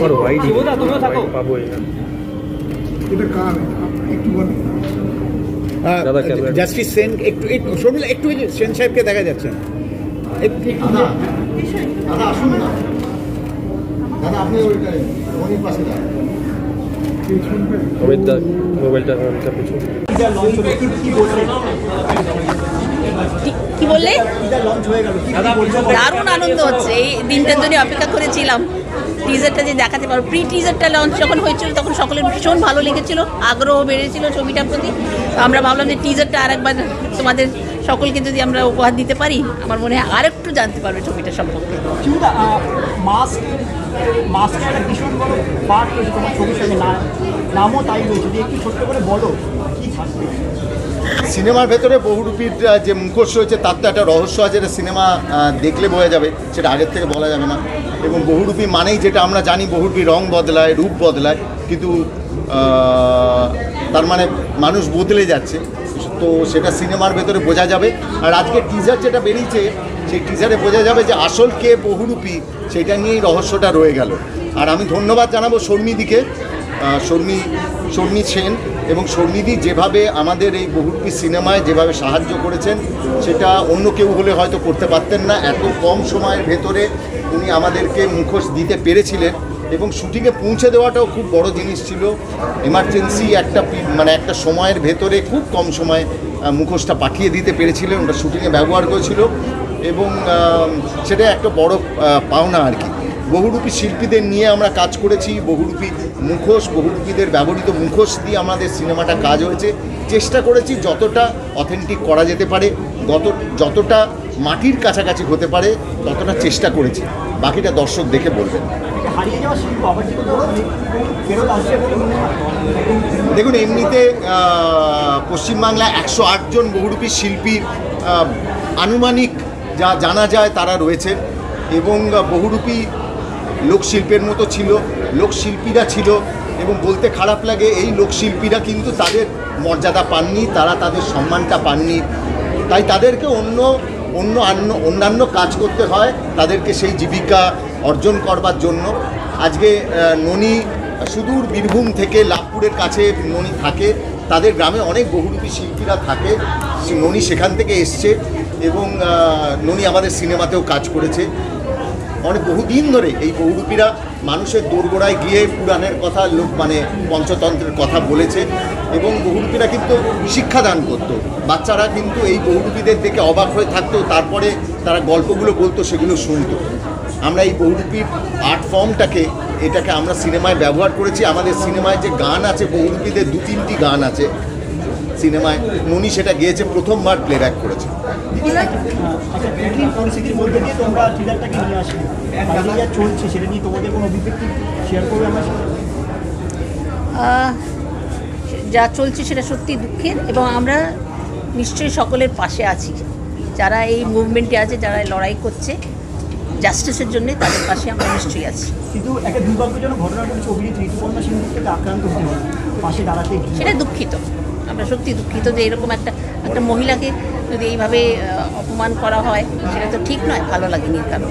আবার ওয়াইড পাবো জাস্টিস সেন একটু শর্মিলা একটু সেন সাহেবকে দেখা যাচ্ছে দাদা আসুন না দাদা আপনি অনেক পাশে মোবাইলটা কি বললে? দারুণ আনন্দ হচ্ছে, এই দিনটার জন্য অপেক্ষা করেছিলাম। টিজারটা যে দেখাতে পারো, প্রি টিজারটা লঞ্চ যখন হয়েছিল তখন সকলের ভীষণ ভালো লেগেছিল, আগ্রহ বেড়েছিল ছবিটার প্রতি। আমরা ভাবলাম যে টিজারটা আরেকবার তোমাদের সকলকে যদি আমরা উপহার দিতে পারি, আমার মনে হয় আরেকটু জানতে পারবে ছবিটা সম্পর্কে। ভীষণ বড় পার্ট রয়েছে তোমার ছবির সঙ্গে, নামও তাই রয়েছে, যদি একটু ছোট্ট করে বলো কি থাকবে। সিনেমার ভেতরে বহুরূপীর যে মুখোশ রয়েছে তার তো একটা রহস্য আছে, যেটা সিনেমা দেখলে বোঝা যাবে, সেটা আগের থেকে বলা যাবে না। এবং বহুরূপী মানেই যেটা আমরা জানি, বহুরূপী রং বদলায়, রূপ বদলায়, কিন্তু তার মানে মানুষ বদলে যাচ্ছে, তো সেটা সিনেমার ভেতরে বোঝা যাবে। আর আজকে টিজার যেটা বেরিয়েছে সেই টিজারে বোঝা যাবে যে আসল কে বহুরূপী, সেটা নিয়েই রহস্যটা রয়ে গেল। আর আমি ধন্যবাদ জানাবো শর্মিদিকে, শর্মি সেন এবং শর্মিদি যেভাবে আমাদের এই বহুরূপী সিনেমায় যেভাবে সাহায্য করেছেন, সেটা অন্য কেউ হলে হয়তো করতে পারতেন না। এত কম সময়ের ভেতরে উনি আমাদেরকে মুখোশ দিতে পেরেছিলেন এবং শুটিংয়ে পৌঁছে দেওয়াটাও খুব বড় জিনিস ছিল। এমার্জেন্সি একটা সময়ের ভেতরে খুব কম সময়ে মুখোশটা পাঠিয়ে দিতে পেরেছিলেন, ওটা শুটিংয়ে ব্যবহার করেছিল এবং সেটা একটা বড় পাওনা আর কি। বহুরূপী শিল্পীদের নিয়ে আমরা কাজ করেছি, বহুরূপী মুখোশ, বহুরূপীদের ব্যবহৃত মুখোশ দিয়ে আমাদের সিনেমাটা কাজ হয়েছে। চেষ্টা করেছি যতটা অথেন্টিক করা যেতে পারে, যতটা মাটির কাছাকাছি হতে পারে ততটা চেষ্টা করেছি, বাকিটা দর্শক দেখে বলবেন। দেখুন, এমনিতে পশ্চিমবাংলায় 108 জন বহুরূপী শিল্পী আনুমানিক যা জানা যায় তারা রয়েছে এবং বহুরূপী লোকশিল্পের মতো ছিল, লোকশিল্পীরা ছিল এবং বলতে খারাপ লাগে এই লোকশিল্পীরা কিন্তু তাদের মর্যাদা পাননি, তারা তাদের সম্মানটা পাননি, তাই তাদেরকে অন্যান্য কাজ করতে হয় তাদেরকে সেই জীবিকা অর্জন করবার জন্য। আজকে ননী সুদূর বীরভূম থেকে লাভপুরের কাছে ননী থাকে, তাদের গ্রামে অনেক বহুরূপী শিল্পীরা থাকে, ননী সেখান থেকে এসছে এবং ননী আমাদের সিনেমাতেও কাজ করেছে। বহুদিন ধরে এই বহুরূপীরা মানুষের দোরগোড়ায় গিয়ে পুরাণের কথা পঞ্চতন্ত্রের কথা বলেছে এবং বহুরূপীরা কিন্তু শিক্ষাদান করতো, বাচ্চারা কিন্তু এই বহুরূপীদের দেখে অবাক হয়ে থাকতো, তারপরে তারা গল্পগুলো বলতো, সেগুলো শুনতো। আমরা এই বহুরূপীর আর্ট ফর্মটাকে আমরা সিনেমায় ব্যবহার করেছি। আমাদের সিনেমায় যে গান আছে বহুরূপীদের 2-3টি গান আছে সিনেমায়, ননী সেটা গিয়েছে, প্রথমবার প্লেব্যাক করেছে। পরিস্থিতির মধ্যে দিয়ে তোমরা ট্রেলারটাকে নিয়ে আসি, যা চলছে সেটা নিয়ে তোমাদের কোনো অভিব্যক্তি শেয়ার করবে? যা চলছে সেটা সত্যি দুঃখের এবং আমরা নিশ্চয়ই সকলের পাশে আছি, যারা এই মুভমেন্টে আছে, যারা লড়াই করছে জাস্টিসের জন্য, তাদের পাশে আমরা নিশ্চয়ই আছি। কিন্তু একটা দুর্ভাগ্যজনক ঘটনা ঘটেছে, অভিনেত্রী ঋতুপর্ণা সিংহ থেকে আক্রান্ত হতে হয়, পাশে দাঁড়াতে সেটা দুঃখিত, আমরা সত্যি দুঃখিত যে এরকম একটা মহিলাকে যদি এইভাবে অপমান করা হয়, সেটা তো ঠিক নয়, ভালো লাগেনি কারণ।